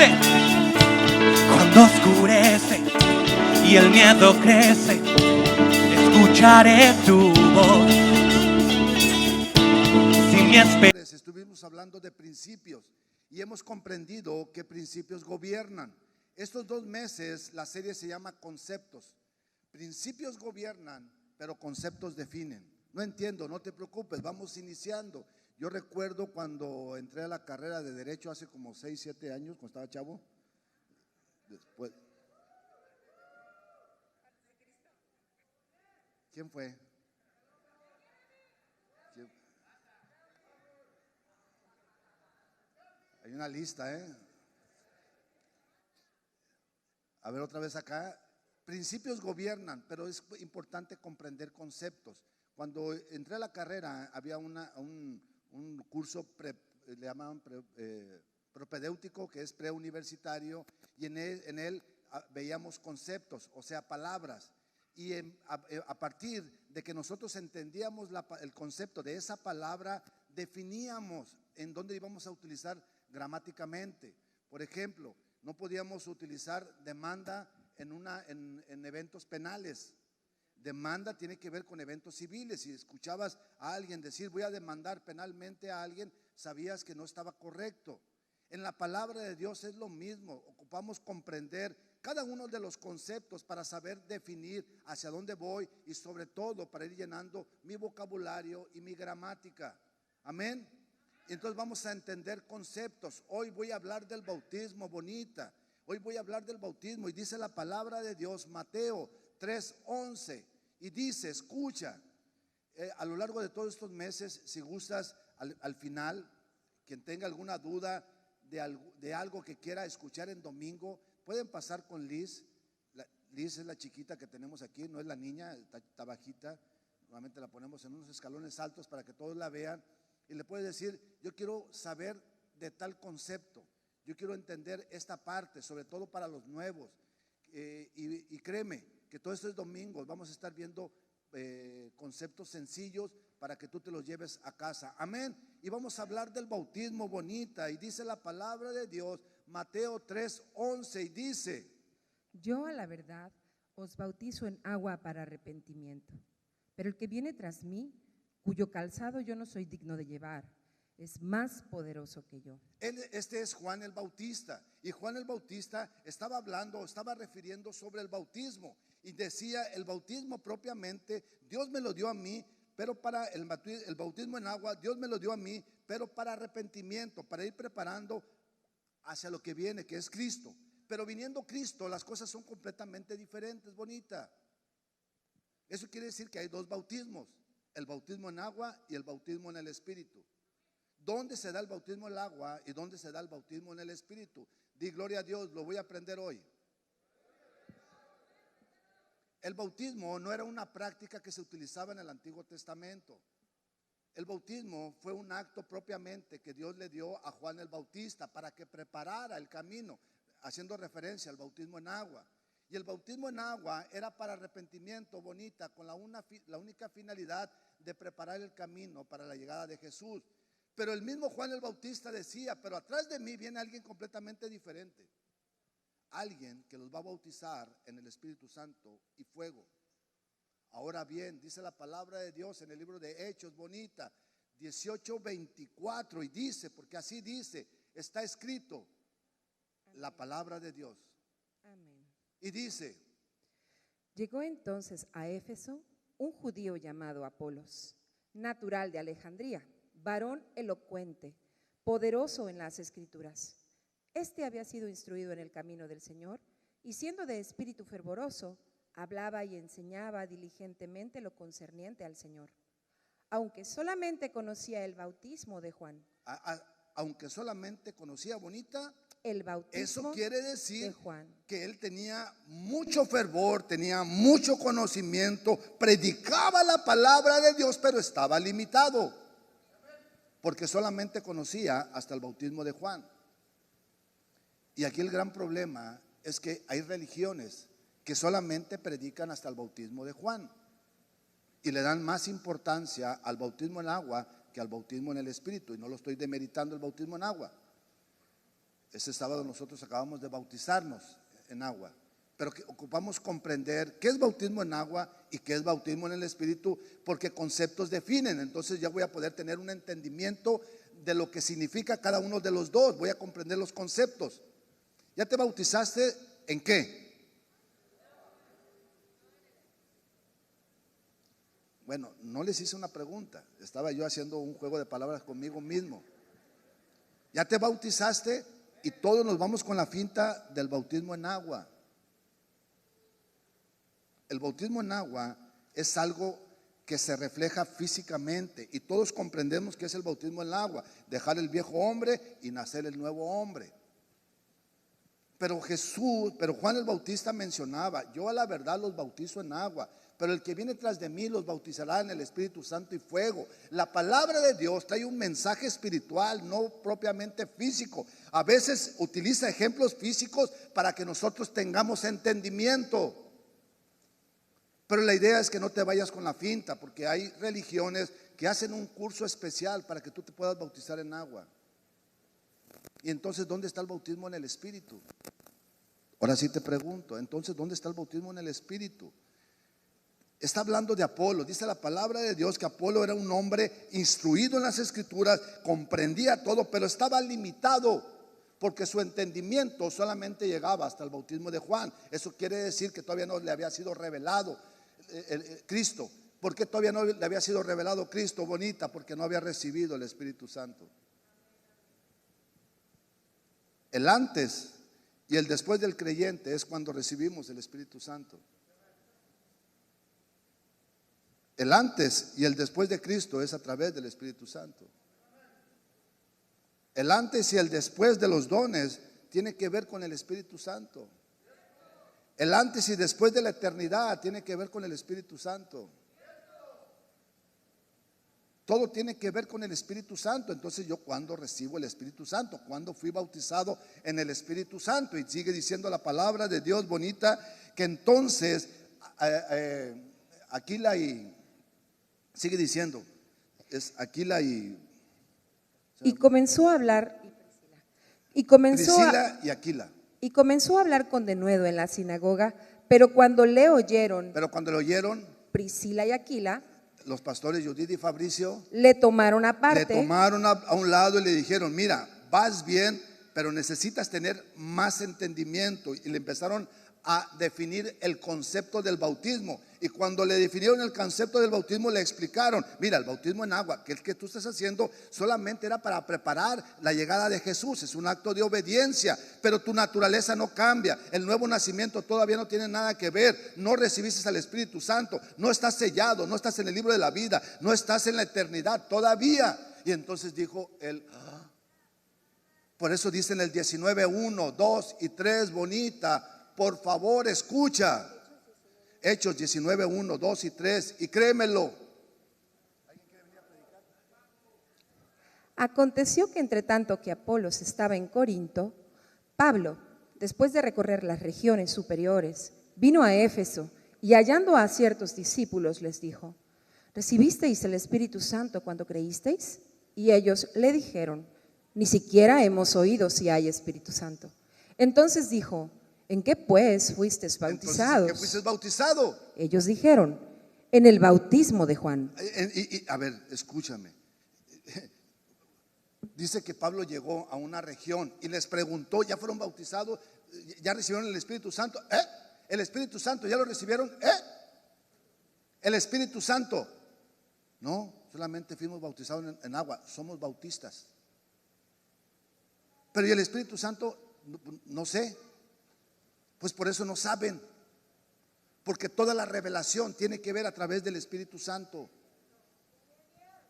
dice: cuando oscurece y el miedo crece, escucharé tu voz. Sin mi esperanza. Estuvimos hablando de principios y hemos comprendido que principios gobiernan. Estos 2 meses la serie se llama Conceptos. Principios gobiernan, pero conceptos definen. No entiendo, no te preocupes, vamos iniciando. Yo recuerdo cuando entré a la carrera de Derecho hace como 6, 7 años, cuando estaba chavo. Después, ¿quién fue? Hay una lista, A ver, otra vez acá. Principios gobiernan, pero es importante comprender conceptos. Cuando entré a la carrera había un curso le llamaban propedéutico, que es preuniversitario, y en él veíamos conceptos, o sea, palabras. Y a partir de que nosotros entendíamos el concepto de esa palabra, definíamos en dónde íbamos a utilizar gramáticamente. Por ejemplo, no podíamos utilizar demanda en eventos penales. Demanda tiene que ver con eventos civiles. Si escuchabas a alguien decir voy a demandar penalmente a alguien, sabías que no estaba correcto. En la palabra de Dios es lo mismo. Ocupamos comprender cada uno de los conceptos para saber definir hacia dónde voy y sobre todo para ir llenando mi vocabulario y mi gramática. Amén. Entonces vamos a entender conceptos. Hoy voy a hablar del bautismo, bonita. Hoy voy a hablar del bautismo y dice la palabra de Dios, Mateo 3:11, y dice, escucha, a lo largo de todos estos meses, si gustas, al final, quien tenga alguna duda de algo que quiera escuchar en domingo, pueden pasar con Liz. Liz es la chiquita que tenemos aquí, no es la niña, está bajita. Normalmente la ponemos en unos escalones altos para que todos la vean. Y le puedes decir, yo quiero saber de tal concepto, yo quiero entender esta parte, sobre todo para los nuevos. Y créeme que todos estos domingos vamos a estar viendo conceptos sencillos para que tú te los lleves a casa. Amén. Y vamos a hablar del bautismo, bonita. Y dice la palabra de Dios, Mateo 3:11, y dice: yo a la verdad os bautizo en agua para arrepentimiento, pero el que viene tras mí, cuyo calzado yo no soy digno de llevar, es más poderoso que yo. Este es Juan el Bautista, y Juan el Bautista estaba refiriendo sobre el bautismo, y decía, el bautismo propiamente Dios me lo dio a mí, pero para el bautismo en agua Dios me lo dio a mí, pero para arrepentimiento, para ir preparando hacia lo que viene, que es Cristo. Pero viniendo Cristo, las cosas son completamente diferentes, bonita. Eso quiere decir que hay 2 bautismos: el bautismo en agua y el bautismo en el Espíritu. ¿Dónde se da el bautismo en el agua y dónde se da el bautismo en el Espíritu? Di gloria a Dios, lo voy a aprender hoy. El bautismo no era una práctica que se utilizaba en el Antiguo Testamento. El bautismo fue un acto propiamente que Dios le dio a Juan el Bautista para que preparara el camino, haciendo referencia al bautismo en agua. Y el bautismo en agua era para arrepentimiento, bonita, con la única finalidad de preparar el camino para la llegada de Jesús. Pero el mismo Juan el Bautista decía, pero atrás de mí viene alguien completamente diferente, alguien que los va a bautizar en el Espíritu Santo y fuego. Ahora bien, dice la palabra de Dios en el libro de Hechos, bonita, 18:24, y dice, porque así dice, está escrito. Amén. La palabra de Dios. Amén. Y dice: llegó entonces a Éfeso un judío llamado Apolos, natural de Alejandría, varón elocuente, poderoso en las Escrituras. Este había sido instruido en el camino del Señor, y siendo de espíritu fervoroso, hablaba y enseñaba diligentemente lo concerniente al Señor, aunque solamente conocía el bautismo de Juan. Aunque solamente conocía, bonita, el bautismo. Eso quiere decir de Juan. Que él tenía mucho fervor, tenía mucho conocimiento, predicaba la palabra de Dios, pero estaba limitado, porque solamente conocía hasta el bautismo de Juan. Y aquí el gran problema es que hay religiones que solamente predican hasta el bautismo de Juan y le dan más importancia al bautismo en agua que al bautismo en el Espíritu. Y no lo estoy demeritando el bautismo en agua. Este sábado nosotros acabamos de bautizarnos en agua, pero que ocupamos comprender qué es bautismo en agua y qué es bautismo en el Espíritu, porque conceptos definen. Entonces ya voy a poder tener un entendimiento de lo que significa cada uno de los dos. Voy a comprender los conceptos. ¿Ya te bautizaste en qué? Bueno, no les hice una pregunta. Estaba yo haciendo un juego de palabras conmigo mismo. ¿Ya te bautizaste? Y todos nos vamos con la finta del bautismo en agua. El bautismo en agua es algo que se refleja físicamente y todos comprendemos que es el bautismo en el agua, dejar el viejo hombre y nacer el nuevo hombre. Pero Juan el Bautista mencionaba: yo a la verdad los bautizo en agua, pero el que viene tras de mí los bautizará en el Espíritu Santo y fuego. La palabra de Dios trae un mensaje espiritual, no propiamente físico. A veces utiliza ejemplos físicos para que nosotros tengamos entendimiento. Pero la idea es que no te vayas con la finta, porque hay religiones que hacen un curso especial para que tú te puedas bautizar en agua. Y entonces, ¿dónde está el bautismo en el Espíritu? Ahora sí te pregunto, entonces, ¿dónde está el bautismo en el Espíritu? Está hablando de Apolo. Dice la palabra de Dios que Apolo era un hombre instruido en las Escrituras, comprendía todo, pero estaba limitado, porque su entendimiento solamente llegaba hasta el bautismo de Juan. Eso quiere decir que todavía no le había sido revelado Cristo. ¿Por qué todavía no le había sido revelado Cristo, Bonita? Porque no había recibido el Espíritu Santo. El antes y el después del creyente es cuando recibimos el Espíritu Santo. El antes y el después de Cristo es a través del Espíritu Santo. El antes y el después de los dones tiene que ver con el Espíritu Santo. El antes y después de la eternidad tiene que ver con el Espíritu Santo. Todo tiene que ver con el Espíritu Santo. Entonces, yo cuando recibo el Espíritu Santo, cuando fui bautizado en el Espíritu Santo. Y sigue diciendo la palabra de Dios, Bonita, que entonces Aquila y sigue diciendo, es Aquila y comenzó a hablar Priscila y Aquila. Y comenzó a hablar con denuedo en la sinagoga, pero cuando le oyeron Priscila y Aquila, los pastores Judith y Fabricio le tomaron aparte, le tomaron a un lado y le dijeron: mira, vas bien, pero necesitas tener más entendimiento. Y le empezaron a definir el concepto del bautismo. Y cuando le definieron el concepto del bautismo, le explicaron: mira, el bautismo en agua, que el que tú estás haciendo solamente era para preparar la llegada de Jesús, es un acto de obediencia, pero tu naturaleza no cambia. El nuevo nacimiento todavía no tiene nada que ver. No recibiste al Espíritu Santo, no estás sellado, no estás en el libro de la vida, no estás en la eternidad todavía. Y entonces dijo él, por eso dice en el 19:1, 2 y 3, Bonita, por favor escucha. Hechos 19:1, 2 y 3, y créemelo. Aconteció que entre tanto que Apolos estaba en Corinto, Pablo, después de recorrer las regiones superiores, vino a Éfeso y hallando a ciertos discípulos les dijo: ¿recibisteis el Espíritu Santo cuando creísteis? Y ellos le dijeron: ni siquiera hemos oído si hay Espíritu Santo. Entonces dijo: ¿en qué pues fuisteis bautizados? ¿En qué fuiste bautizado? Ellos dijeron: en el bautismo de Juan. A ver, escúchame. Dice que Pablo llegó a una región y les preguntó: ¿ya fueron bautizados? ¿Ya recibieron el Espíritu Santo? ¿El Espíritu Santo ya lo recibieron? ¿El Espíritu Santo? No, solamente fuimos bautizados en agua. Somos bautistas. Pero ¿y el Espíritu Santo? No sé. Pues por eso no saben, porque toda la revelación tiene que ver a través del Espíritu Santo.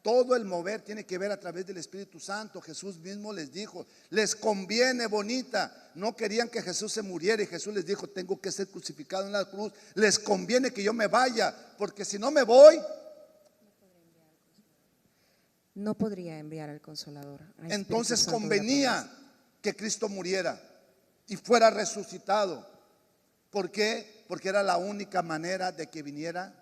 Todo el mover tiene que ver a través del Espíritu Santo. Jesús mismo les dijo: les conviene, Bonita. No querían que Jesús se muriera y Jesús les dijo: tengo que ser crucificado en la cruz. Les conviene que yo me vaya, porque si no me voy, no podría enviar al Consolador. Entonces convenía que Cristo muriera y fuera resucitado. ¿Por qué? Porque era la única manera de que viniera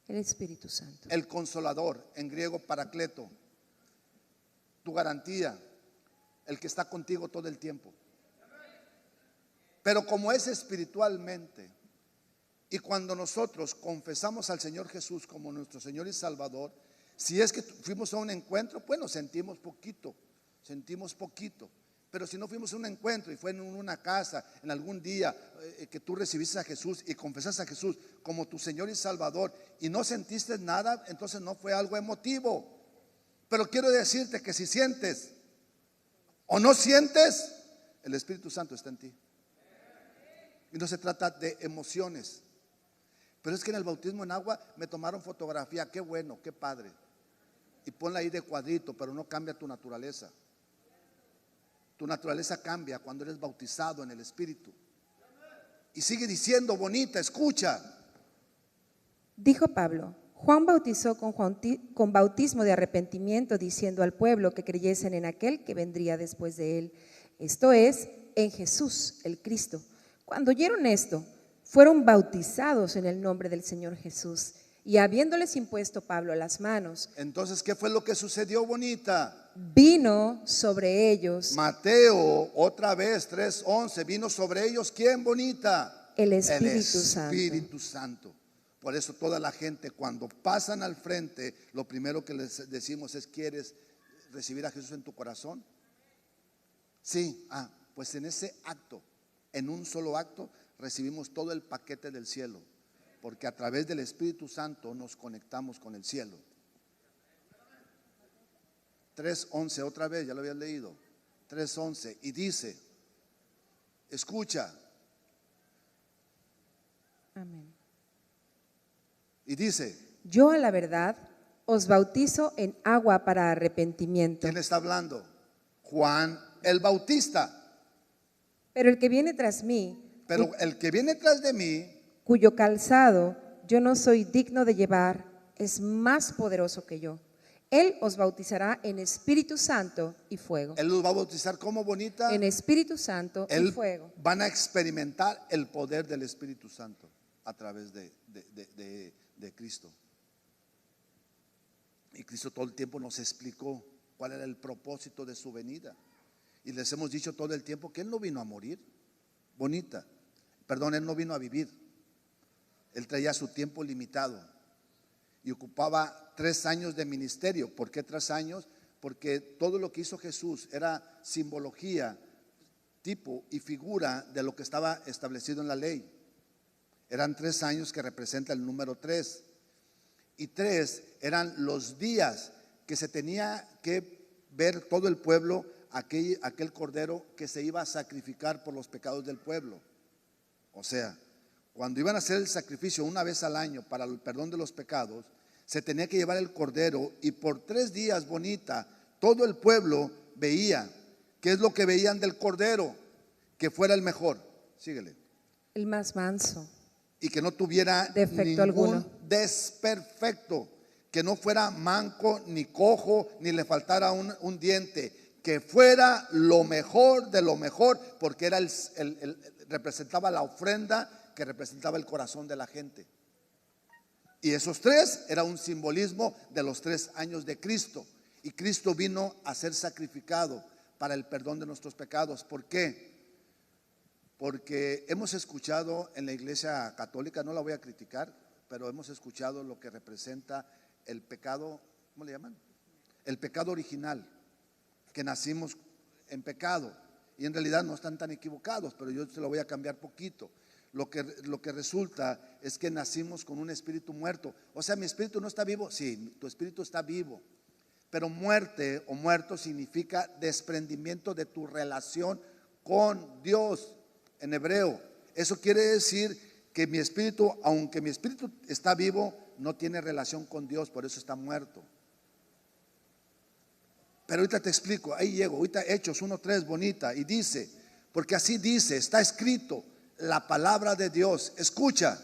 el Espíritu Santo, el Consolador, en griego Paracleto, tu garantía, el que está contigo todo el tiempo. Pero como es espiritualmente, y cuando nosotros confesamos al Señor Jesús como nuestro Señor y Salvador, si es que fuimos a un encuentro, bueno, sentimos poquito. Pero si no fuimos a un encuentro y fue en una casa, en algún día que tú recibiste a Jesús y confesaste a Jesús como tu Señor y Salvador y no sentiste nada, entonces no fue algo emotivo. Pero quiero decirte que si sientes o no sientes, el Espíritu Santo está en ti. Y no se trata de emociones. Pero es que en el bautismo en agua me tomaron fotografía, qué bueno, qué padre. Y ponla ahí de cuadrito, pero no cambia tu naturaleza. Tu naturaleza cambia cuando eres bautizado en el Espíritu. Y sigue diciendo, bonita, escucha. Dijo Pablo: Juan bautizó con bautismo de arrepentimiento, diciendo al pueblo que creyesen en aquel que vendría después de él, esto es, en Jesús, el Cristo. Cuando oyeron esto, fueron bautizados en el nombre del Señor Jesús. Y habiéndoles impuesto Pablo las manos, Entonces, ¿qué fue lo que sucedió, bonita? vino sobre ellos Mateo, otra vez, 3:11, vino sobre ellos, ¿quién, bonita? el Espíritu Espíritu Santo. Por eso toda la gente cuando pasan al frente, lo primero que les decimos es, ¿quieres recibir a Jesús en tu corazón? Sí, pues en ese acto, en un solo acto, recibimos todo el paquete del cielo, porque a través del Espíritu Santo nos conectamos con el cielo. 3:11, otra vez, ya lo habías leído. 3:11, y dice, escucha. Amén. Y dice, Yo a la verdad os bautizo en agua para arrepentimiento. ¿quién está hablando? Juan el Bautista. Pero el que viene tras mí, Pero el que viene tras de mí, cuyo calzado yo no soy digno de llevar, es más poderoso que yo. Él os bautizará en Espíritu Santo y fuego. él los va a bautizar como, bonita. En Espíritu Santo y Él fuego. van a experimentar el poder del Espíritu Santo a través de Cristo. Y Cristo todo el tiempo nos explicó cuál era el propósito de su venida. Y les hemos dicho todo el tiempo que Él no vino a morir, bonita. Perdón, Él no vino a vivir. Él traía su tiempo limitado y ocupaba 3 años de ministerio. ¿Por qué 3 años? Porque todo lo que hizo Jesús era simbología, tipo y figura de lo que estaba establecido en la ley. Eran 3 años que representa el número 3. Y 3 eran los días que se tenía que ver todo el pueblo, aquel cordero que se iba a sacrificar por los pecados del pueblo. O sea, cuando iban a hacer el sacrificio una vez al año para el perdón de los pecados, se tenía que llevar el cordero y por 3 días, bonita, todo el pueblo veía. ¿Qué es lo que veían del cordero? Que fuera el mejor. Síguele. El más manso. Y que no tuviera defecto ningún alguno. desperfecto, que no fuera manco ni cojo, ni le faltara un diente, que fuera lo mejor de lo mejor, porque era representaba la ofrenda que representaba el corazón de la gente. Y esos 3 era un simbolismo de los 3 años de Cristo. Y Cristo vino a ser sacrificado para el perdón de nuestros pecados. ¿Por qué? Porque hemos escuchado en la iglesia católica, no la voy a criticar, pero hemos escuchado lo que representa el pecado, ¿cómo le llaman? El pecado original, que nacimos en pecado. Y en realidad no están tan equivocados, pero yo se lo voy a cambiar poquito. Lo que resulta es que nacimos con un espíritu muerto. O sea, mi espíritu no está vivo. Sí, tu espíritu está vivo. Pero muerte o muerto significa desprendimiento de tu relación con Dios en hebreo. Eso quiere decir que mi espíritu, aunque mi espíritu está vivo, no tiene relación con Dios, por eso está muerto. Pero ahorita te explico, ahí llego, ahorita Hechos 1:3, bonita, y dice, porque así dice, está escrito la palabra de Dios. Escucha.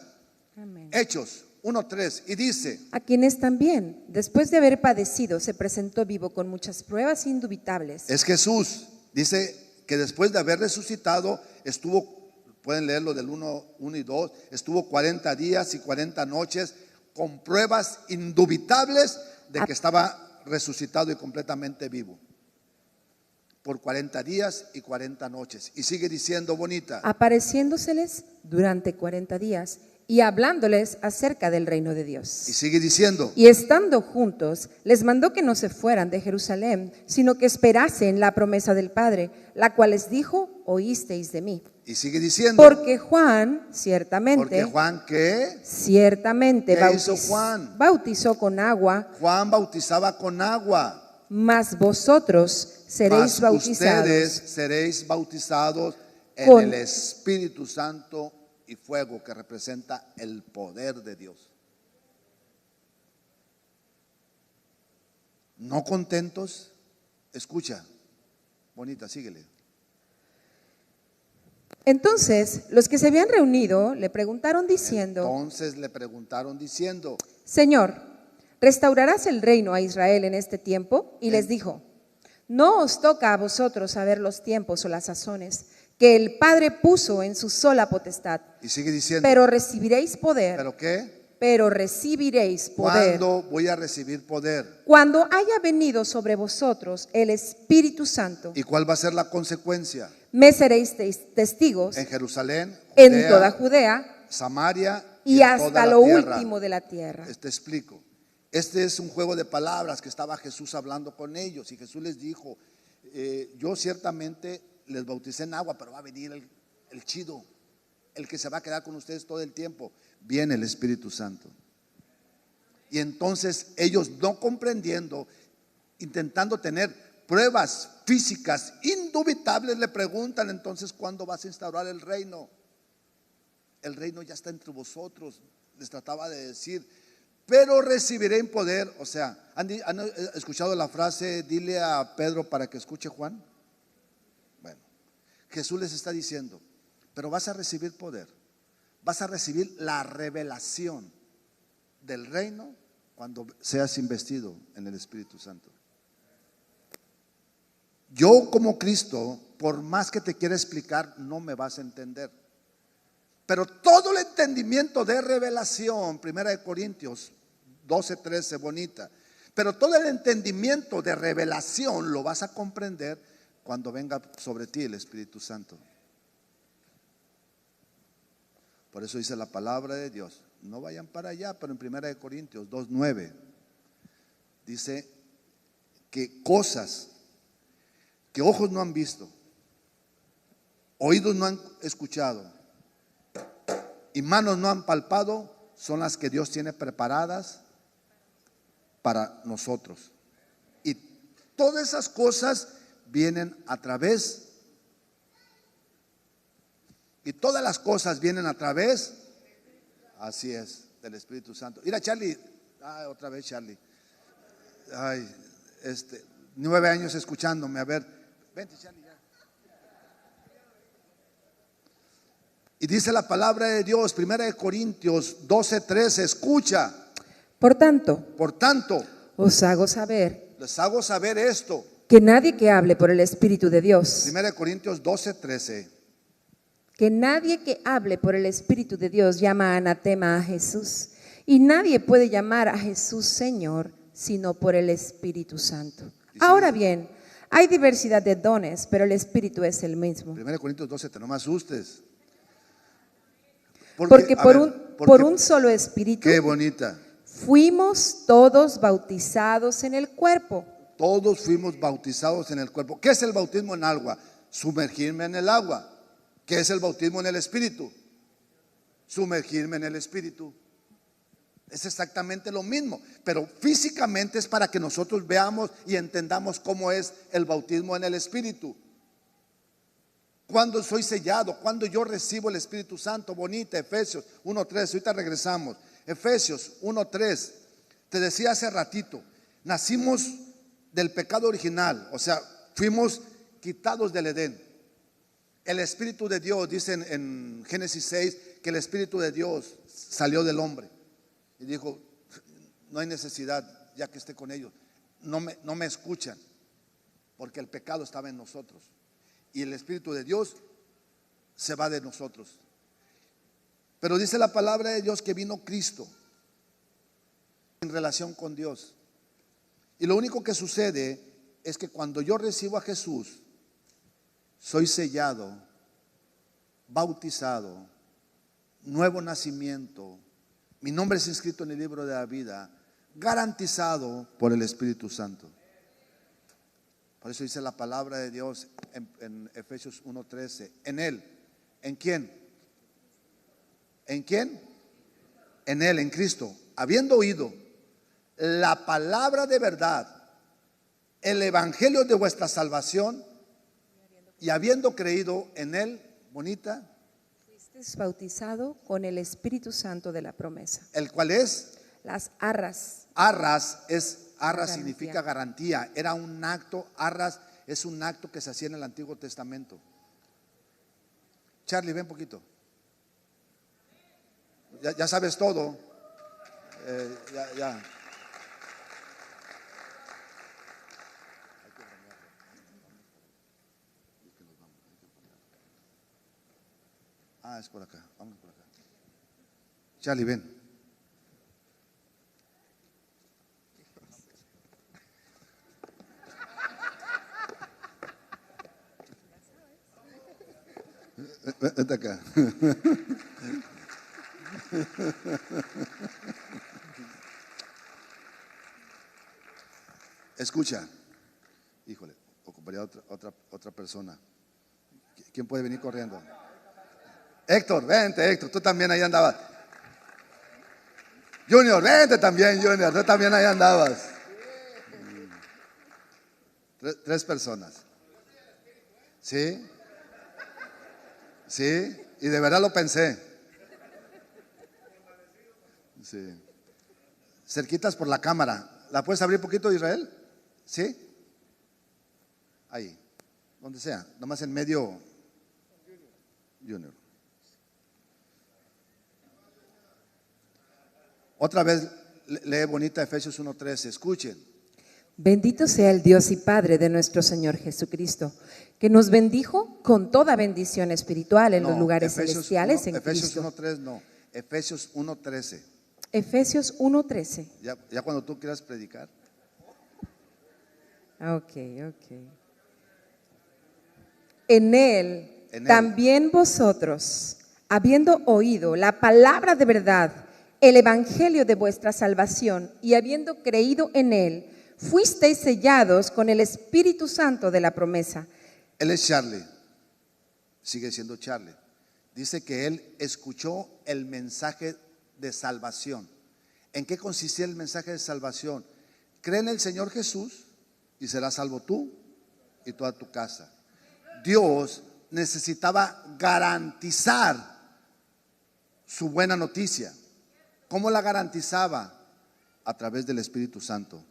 Amén. Hechos 1:3, y dice, A quienes también, después de haber padecido, se presentó vivo con muchas pruebas indubitables. es Jesús. Dice que después de haber resucitado, estuvo, pueden leerlo del 1 y 2, estuvo 40 días y 40 noches con pruebas indubitables de que estaba resucitado y completamente vivo. por 40 días y 40 noches. Y sigue diciendo, Bonita. apareciéndoseles durante 40 días y hablándoles acerca del reino de Dios. Y sigue diciendo. Y estando juntos, les mandó que no se fueran de Jerusalén, sino que esperasen la promesa del Padre, la cual les dijo, oísteis de mí. Y sigue diciendo. Porque Juan, ciertamente, Porque Juan, ¿qué? ciertamente ¿Qué hizo Juan? bautizó con agua, Juan bautizaba con agua. mas vosotros seréis Mas bautizados ustedes seréis bautizados en con- el Espíritu Santo y fuego, que representa el poder de Dios. ¿No contentos? Escucha, Bonita, síguele. Entonces los que se habían reunido le preguntaron diciendo, Entonces le preguntaron diciendo, Señor, ¿restaurarás el reino a Israel en este tiempo? Y les dijo, no os toca a vosotros saber los tiempos o las sazones que el Padre puso en su sola potestad, y sigue diciendo, pero recibiréis poder, ¿pero qué? pero recibiréis poder ¿Cuándo voy a recibir poder? cuando haya venido sobre vosotros el Espíritu Santo. ¿Y cuál va a ser la consecuencia? Me seréis testigos En Jerusalén, en Judea, toda Judea Samaria y en toda hasta la lo tierra. último de la tierra. Te explico. Este es un juego de palabras que estaba Jesús hablando con ellos, y Jesús les dijo, yo ciertamente les bauticé en agua, pero va a venir el chido, el que se va a quedar con ustedes todo el tiempo. Viene el Espíritu Santo. Y entonces ellos, no comprendiendo, intentando tener pruebas físicas indubitables, le preguntan, entonces, ¿cuándo vas a instaurar el reino? El reino ya está entre vosotros, les trataba de decir, pero recibiré poder. O sea, ¿han escuchado la frase, dile a Pedro para que escuche Juan? Bueno, Jesús les está diciendo, pero vas a recibir poder, vas a recibir la revelación del reino cuando seas investido en el Espíritu Santo. Yo como Cristo, por más que te quiera explicar, no me vas a entender. Pero todo el entendimiento de revelación, 1 Corintios 12:13, Bonita, pero todo el entendimiento de revelación lo vas a comprender cuando venga sobre ti el Espíritu Santo. Por eso dice la palabra de Dios, no vayan para allá, pero en 1 Corintios 2:9 dice que cosas que ojos no han visto, oídos no han escuchado y manos no han palpado, son las que Dios tiene preparadas para nosotros. Y todas esas cosas vienen a través, y todas las cosas vienen a través, así es, del Espíritu Santo. Mira, Charlie, otra vez Charlie, 9 años escuchándome, a ver, vente Charlie ya. Y dice la palabra de Dios, 1 Corintios 12:13, escucha. Por tanto, Os hago saber les hago saber esto. que nadie que hable por el Espíritu de Dios, 1 Corintios 12:13. que nadie que hable por el Espíritu de Dios llama anatema a Jesús, y nadie puede llamar a Jesús Señor sino por el Espíritu Santo. Ahora bien, hay diversidad de dones, pero el Espíritu es el mismo. 1 Corintios 12, no me asustes. Porque a ver, por un solo Espíritu qué bonita. fuimos todos bautizados en el cuerpo. Todos fuimos bautizados en el cuerpo. ¿Qué es el bautismo en agua? Sumergirme en el agua. ¿Qué es el bautismo en el Espíritu? Sumergirme en el Espíritu. Es exactamente lo mismo, pero físicamente es para que nosotros veamos y entendamos cómo es el bautismo en el Espíritu. Cuando soy sellado, cuando yo recibo el Espíritu Santo, Bonita, Efesios 1:3, ahorita regresamos. Efesios 1:3, te decía hace ratito, nacimos del pecado original, o sea, fuimos quitados del Edén. El Espíritu de Dios, dice en Génesis 6, que el Espíritu de Dios salió del hombre y dijo, no hay necesidad ya que esté con ellos, no me escuchan, porque el pecado estaba en nosotros. Y el Espíritu de Dios se va de nosotros. Pero dice la palabra de Dios que vino Cristo en relación con Dios. Y lo único que sucede es que cuando yo recibo a Jesús, soy sellado, bautizado, nuevo nacimiento, mi nombre es inscrito en el libro de la vida, garantizado por el Espíritu Santo. Por eso dice la palabra de Dios en Efesios 1:13, en Él. ¿En quién? ¿En quién? En Él, en Cristo, habiendo oído la palabra de verdad, el evangelio de vuestra salvación, y habiendo creído en Él, bonita, Fuiste bautizado con el Espíritu Santo de la promesa. el cual es Las arras. arras, Garantía. significa garantía. Era un acto, arras es un acto que se hacía en el Antiguo Testamento. Charlie, ven poquito. Ya sabes todo. Ya. Es por acá. Vamos por acá. Charlie, ven. Vete acá. Escucha. Híjole, ocuparía otra persona. ¿Quién puede venir corriendo? Héctor, vente, Héctor, tú también ahí andabas. Junior, vente también, Junior, tú también ahí andabas. 3 personas. ¿Sí? Sí, y de verdad lo pensé. Sí. Cerquitas por la cámara. ¿La puedes abrir un poquito, Israel? ¿Sí? Ahí, donde sea, nomás en medio. Junior. Otra vez lee bonita Efesios 1:13. Escuchen. Bendito sea el Dios y Padre de nuestro Señor Jesucristo, que nos bendijo con toda bendición espiritual en los lugares celestiales en Efesios Cristo. 1:3 no, Efesios 1:13. Efesios 1:13. Ya cuando tú quieras predicar. Ok. En él también vosotros, habiendo oído la palabra de verdad, el evangelio de vuestra salvación, y habiendo creído en él, fuisteis sellados con el Espíritu Santo de la promesa. Él es Charlie, sigue siendo Charlie. Dice que él escuchó el mensaje de salvación. ¿En qué consistía el mensaje de salvación? Cree en el Señor Jesús y serás salvo tú y toda tu casa. Dios necesitaba garantizar su buena noticia. ¿Cómo la garantizaba? A través del Espíritu Santo.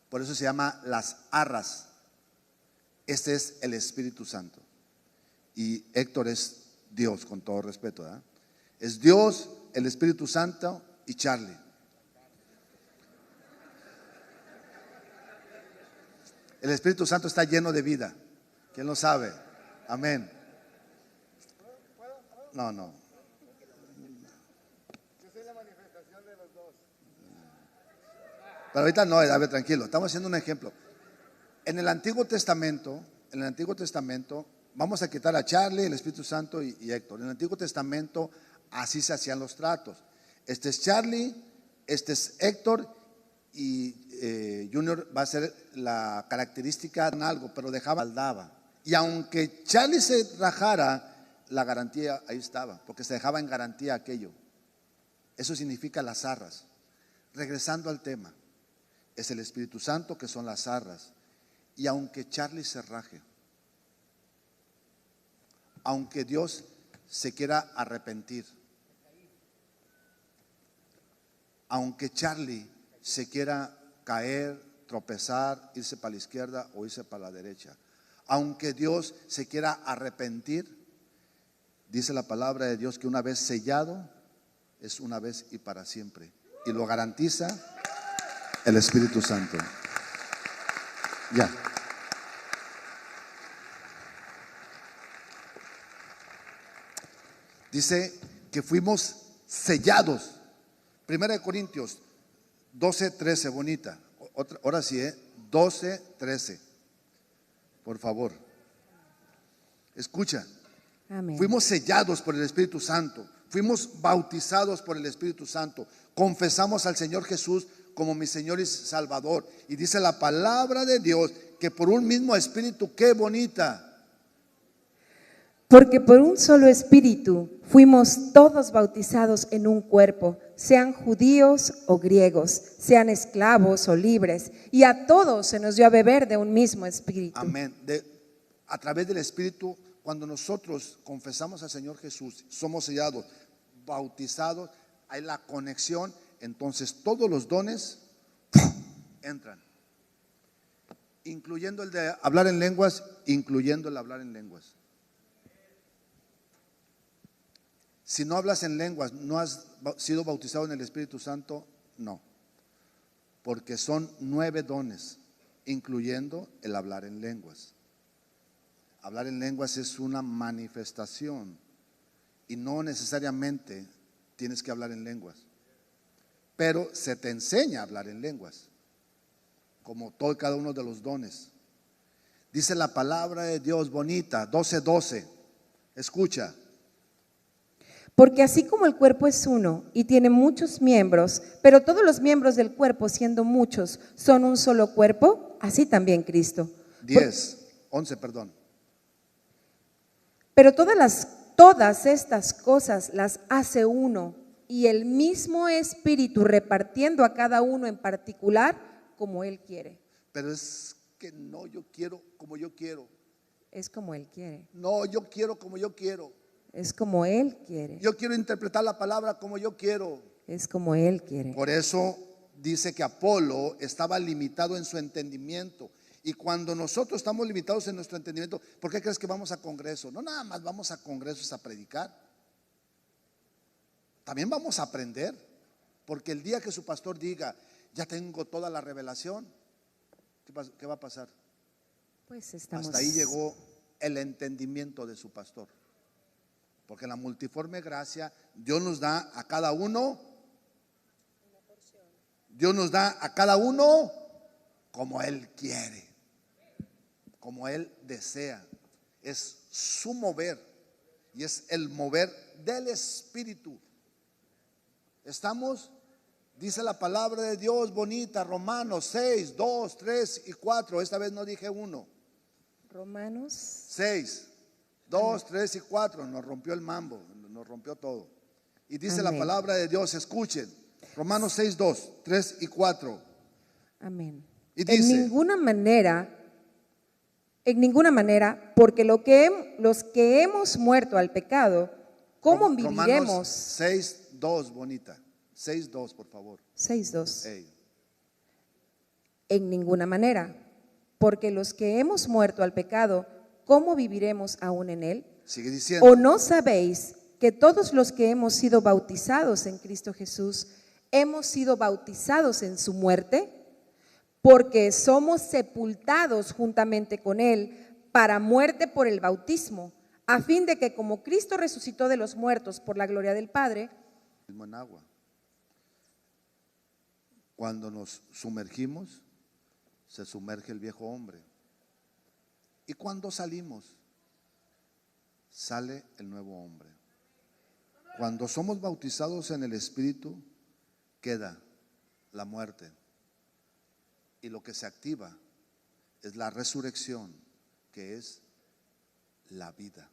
Por eso se llama las arras. Este es el Espíritu Santo. Y Héctor es Dios, con todo respeto, ¿verdad? Es Dios, el Espíritu Santo y Charlie. El Espíritu Santo está lleno de vida. ¿Quién lo sabe? Amén. No. Pero ahorita no, a ver, tranquilo, estamos haciendo un ejemplo. En el Antiguo Testamento, vamos a quitar a Charlie, el Espíritu Santo y Héctor. En el Antiguo Testamento así se hacían los tratos. Este es Charlie, este es Héctor y Junior va a ser la característica en algo, pero daba. Y aunque Charlie se rajara, la garantía ahí estaba, porque se dejaba en garantía aquello. Eso significa las arras. Regresando al tema. Es el Espíritu Santo que son las arras. Y aunque Charlie se raje, aunque Dios se quiera arrepentir, aunque Charlie se quiera caer, tropezar, irse para la izquierda o irse para la derecha, aunque Dios se quiera arrepentir, dice la palabra de Dios que una vez sellado es una vez y para siempre. Y lo garantiza el Espíritu Santo. Ya. Dice que fuimos sellados. 1 Corintios 12:13, bonita. Ahora sí, 12:13. Por favor. Escucha, Amén. fuimos sellados por el Espíritu Santo, fuimos bautizados por el Espíritu Santo, confesamos al Señor Jesús como mi Señor y Salvador. Y dice la palabra de Dios que por un mismo Espíritu, qué bonita. Porque por un solo Espíritu fuimos todos bautizados en un cuerpo, sean judíos o griegos, sean esclavos o libres, y a todos se nos dio a beber de un mismo Espíritu. Amén. A través del Espíritu, cuando nosotros confesamos al Señor Jesús, somos sellados, bautizados, hay la conexión, entonces todos los dones entran, incluyendo el de hablar en lenguas, incluyendo el hablar en lenguas. Si no hablas en lenguas, no has sido bautizado en el Espíritu Santo, no, porque son 9 dones, incluyendo el hablar en lenguas. Hablar en lenguas es una manifestación y no necesariamente tienes que hablar en lenguas, pero se te enseña a hablar en lenguas, como todo y cada uno de los dones. Dice la palabra de Dios bonita, 12:12, escucha. Porque así como el cuerpo es uno y tiene muchos miembros, pero todos los miembros del cuerpo, siendo muchos, son un solo cuerpo, así también Cristo. 11, perdón. Pero todas estas cosas las hace uno, y el mismo Espíritu repartiendo a cada uno en particular como Él quiere. Pero es que no, yo quiero como yo quiero. Es como Él quiere. No, yo quiero como yo quiero. Es como Él quiere. Yo quiero interpretar la palabra como yo quiero. Es como Él quiere. Por eso dice que Apolo estaba limitado en su entendimiento. Y cuando nosotros estamos limitados en nuestro entendimiento, ¿por qué crees que vamos a congreso? No nada más vamos a congresos a predicar. También vamos a aprender. Porque el día que su pastor diga, ya tengo toda la revelación, ¿qué va a pasar? Pues estamos. Hasta ahí llegó el entendimiento de su pastor. Porque en la multiforme gracia Dios nos da a cada uno, Dios nos da a cada uno como Él quiere, como Él desea. Es su mover y es el mover del Espíritu. Estamos, dice la palabra de Dios bonita, Romanos 6, 2, 3 y 4. Esta vez no dije 1. Romanos 6, 2, 3 y 4. Nos rompió el mambo, nos rompió todo. Y dice Amén. la palabra de Dios, escuchen, Romanos 6, 2, 3 y 4. Amén. Y dice, en ninguna manera, porque los que hemos muerto al pecado, ¿cómo Romanos viviremos? 6, 2, bonita. 6, 2, por favor. 6:2. Ey. En ninguna manera, porque los que hemos muerto al pecado, ¿cómo viviremos aún en él? Sigue diciendo. ¿O no sabéis que todos los que hemos sido bautizados en Cristo Jesús, hemos sido bautizados en su muerte? Porque somos sepultados juntamente con Él para muerte por el bautismo, a fin de que como Cristo resucitó de los muertos por la gloria del Padre, En agua. Cuando nos sumergimos, se sumerge el viejo hombre. Y cuando salimos, sale el nuevo hombre. Cuando somos bautizados en el Espíritu, queda la muerte. Y lo que se activa es la resurrección, que es la vida.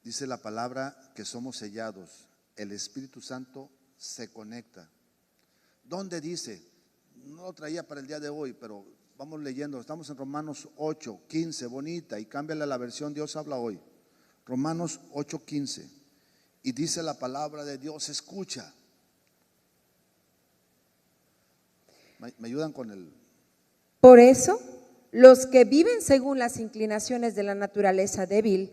Dice la palabra que somos sellados. El Espíritu Santo se conecta. ¿Dónde dice? No lo traía para el día de hoy, pero vamos leyendo. Estamos en Romanos 8, 15, bonita, y cámbiale a la versión Dios habla hoy. Romanos 8, 15. Y dice la palabra de Dios, escucha. ¿Me ayudan con el? por eso los que viven según las inclinaciones de la naturaleza débil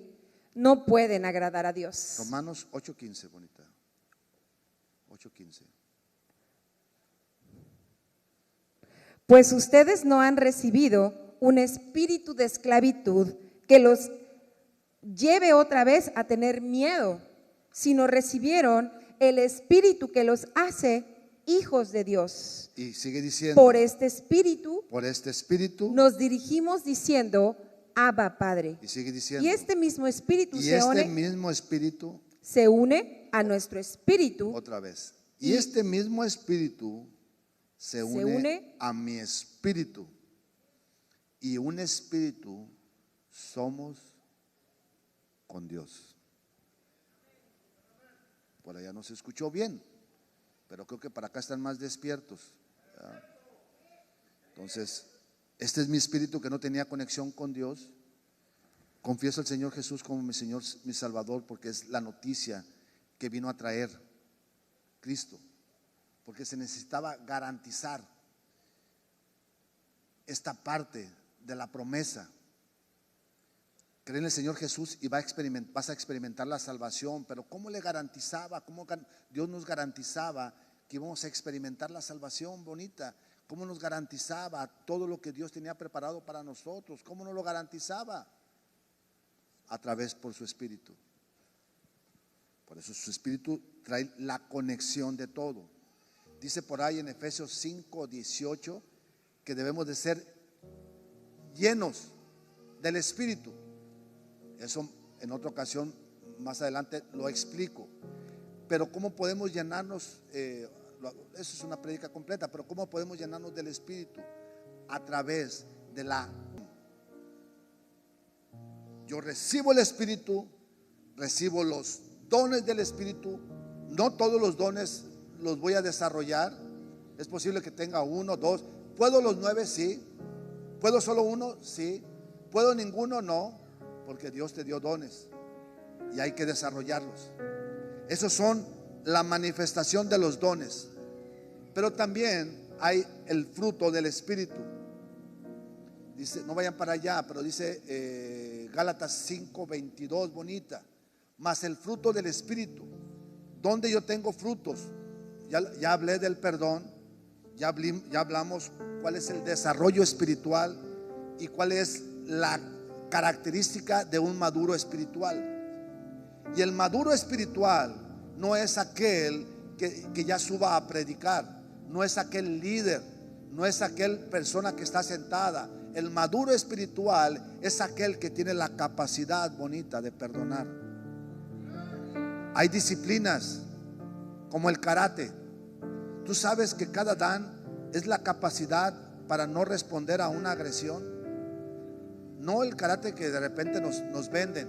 no pueden agradar a Dios. Romanos 8:15, bonita. 8:15. Pues ustedes no han recibido un espíritu de esclavitud que los lleve otra vez a tener miedo, sino recibieron el espíritu que los hace hijos de Dios. Y sigue diciendo, Por este Espíritu por este Espíritu, nos dirigimos diciendo, Abba, Padre. y sigue diciendo, Y este mismo Espíritu y se este une, mismo Espíritu, se une a nuestro espíritu. otra vez, y este mismo Espíritu se une a mi espíritu, y un espíritu somos con Dios. Por allá no se escuchó bien, pero creo que para acá están más despiertos. ¿Ya? Entonces, este es mi espíritu que no tenía conexión con Dios. Confieso al Señor Jesús como mi Señor, mi Salvador, porque es la noticia que vino a traer Cristo, porque se necesitaba garantizar esta parte de la promesa. Cree en el Señor Jesús y vas a experimentar la salvación. Pero ¿cómo le garantizaba? ¿Cómo Dios nos garantizaba que íbamos a experimentar la salvación bonita? ¿Cómo nos garantizaba todo lo que Dios tenía preparado para nosotros? ¿Cómo nos lo garantizaba? A través por su Espíritu. Por eso su Espíritu trae la conexión de todo. Dice por ahí en Efesios 5:18 que debemos de ser llenos del Espíritu. Eso en otra ocasión más adelante lo explico. Pero ¿cómo podemos llenarnos? Eso es una prédica completa. Pero ¿cómo podemos llenarnos del Espíritu? A través de yo recibo el Espíritu, recibo los dones del Espíritu. No todos los dones los voy a desarrollar. Es posible que tenga 1, 2. ¿Puedo los 9? Sí. ¿Puedo solo 1? Sí. ¿Puedo ninguno? No, porque Dios te dio dones y hay que desarrollarlos. Esos son la manifestación de los dones. Pero también hay el fruto del Espíritu. Dice, no vayan para allá, pero dice Gálatas 5:22, bonita. Mas el fruto del Espíritu, donde yo tengo frutos, ya hablé del perdón, ya hablamos cuál es el desarrollo espiritual y cuál es la característica de un maduro espiritual. Y el maduro espiritual no es aquel que ya suba a predicar, no es aquel líder, no es aquel persona que está sentada. El maduro espiritual es aquel que tiene la capacidad bonita de perdonar. Hay disciplinas como el karate. Tú sabes que cada dan es la capacidad para no responder a una agresión. No el karate que de repente nos venden,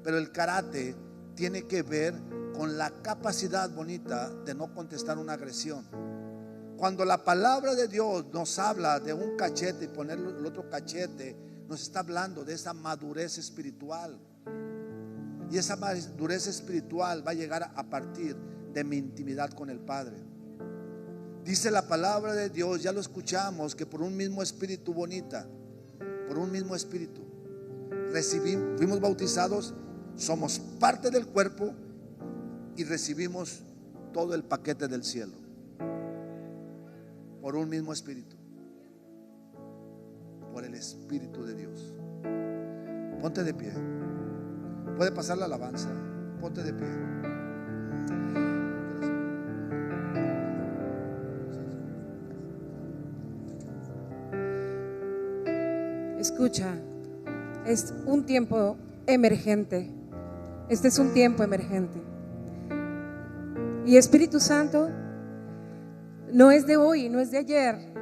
pero el karate tiene que ver con la capacidad bonita de no contestar una agresión. Cuando la palabra de Dios nos habla de un cachete y poner el otro cachete, nos está hablando de esa madurez espiritual. Y esa madurez espiritual va a llegar a partir de mi intimidad con el Padre. Dice la palabra de Dios, ya lo escuchamos, que por un mismo espíritu bonita, por un mismo espíritu fuimos bautizados, somos parte del cuerpo y recibimos todo el paquete del cielo. Por un mismo espíritu, por el Espíritu de Dios. Ponte de pie. Puede pasar la alabanza. Ponte de pie. Escucha, es un tiempo emergente. Este es un tiempo emergente. Y Espíritu Santo no es de hoy, no es de ayer.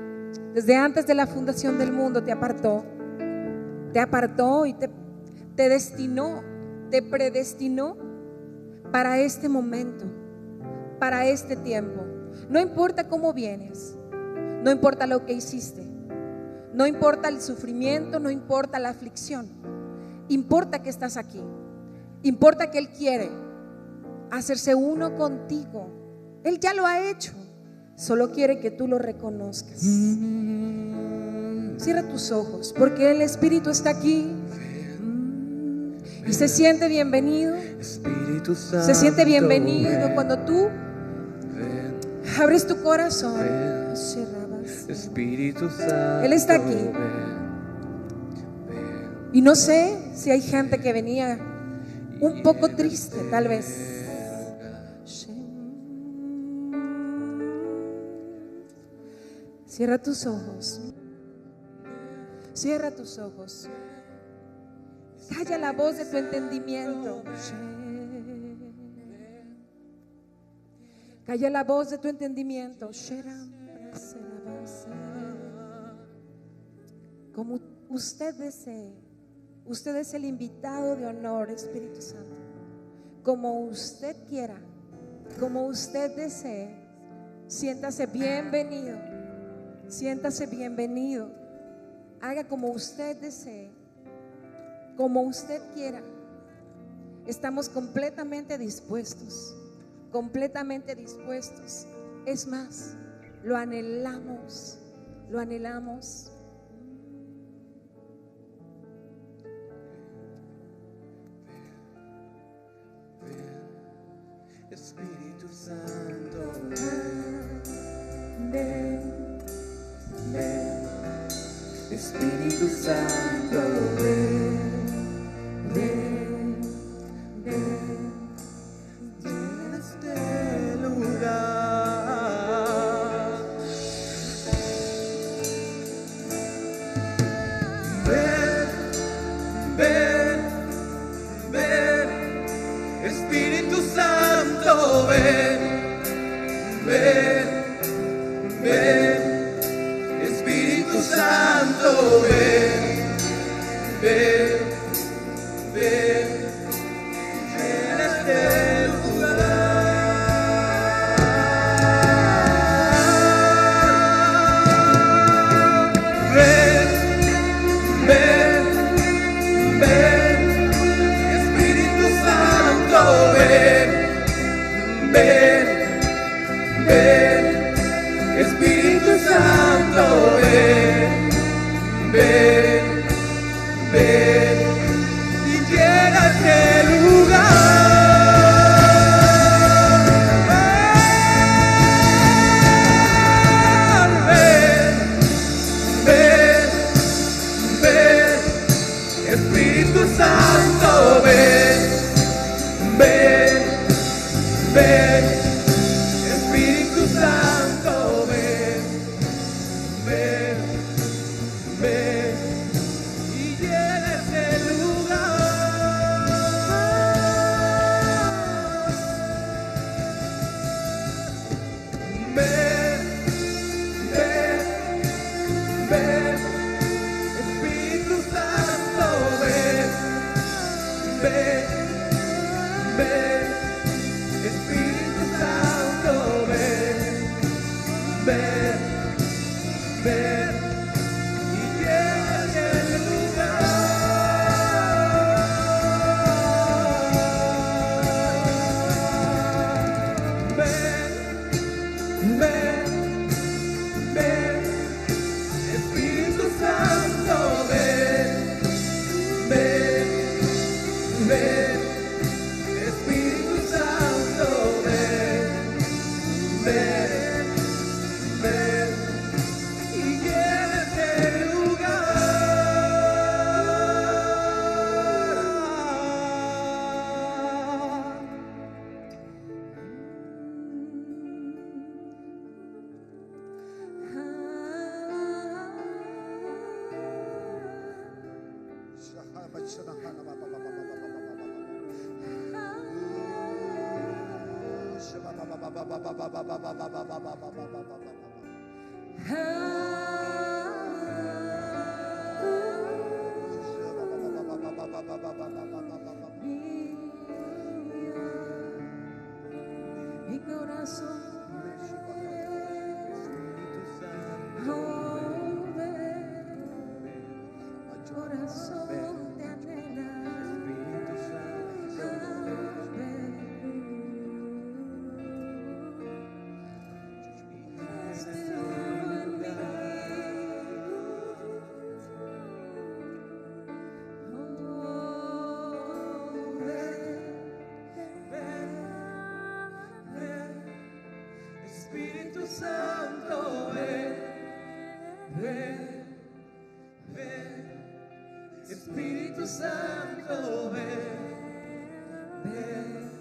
Desde antes de la fundación del mundo te apartó y te destinó, te predestinó para este momento, para este tiempo. No importa cómo vienes, no importa lo que hiciste, no importa el sufrimiento, no importa la aflicción, importa que estás aquí, importa que Él quiere hacerse uno contigo. Él ya lo ha hecho. Solo quiere que tú lo reconozcas. Cierra tus ojos, porque el Espíritu está aquí y se siente bienvenido. Espíritu Santo, Se siente bienvenido cuando tú abres tu corazón. Espíritu Santo, Él está aquí. Y no sé si hay gente que venía un poco triste, tal vez. Cierra tus ojos. Cierra tus ojos. Calla la voz de tu entendimiento. Calla la voz de tu entendimiento. Como usted desee. Usted es el invitado de honor, Espíritu Santo. Como usted quiera, como usted desee, siéntase bienvenido. Siéntase bienvenido. Haga como usted desee, como usted quiera. Estamos completamente dispuestos, completamente dispuestos. Es más, lo anhelamos, lo anhelamos. Espíritu Santo, Ven, ven. Espíritu Santo, ven, ven, ven. Llena este lugar. Ven, ven, ven. Espíritu Santo, ven, ven, ven. Espíritu Santo, ven, ven, ven. Llena este lugar. Ven, ven, ven. Espíritu Santo, ven, ven, ven. Espíritu Santo, ven, ven, ven. Y llena este lugar. Ven, ven, ven. Espíritu Santo, ven, ven, ven. Espíritu Santo, ven, ven, ven. Y llena este lugar. Ven, ven, ven. Espíritu Santo, ven, ven, ven. Espíritu Santo, ven, ven, ven. Y llena el lugar. Ven, ven, ven. Espíritu Santo, ven, ven, ven. Espíritu Santo, ven, ven, ven. Y llena este mi corazón, oh, ven, corazón te anhela, ven, Espíritu Santo, ven, ven, ven. Espíritu Santo, ven, ven,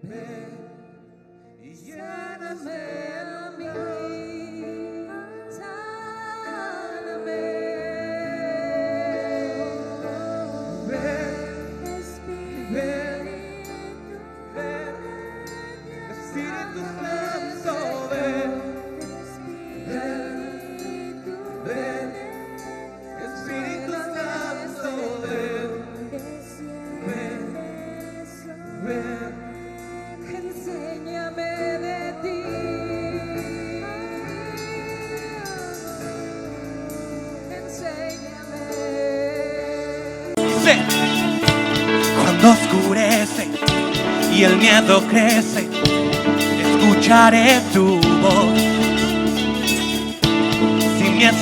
ven. Y lléname a mí. Cuando oscurece y el miedo crece, escucharé tu voz. Si mi esperanza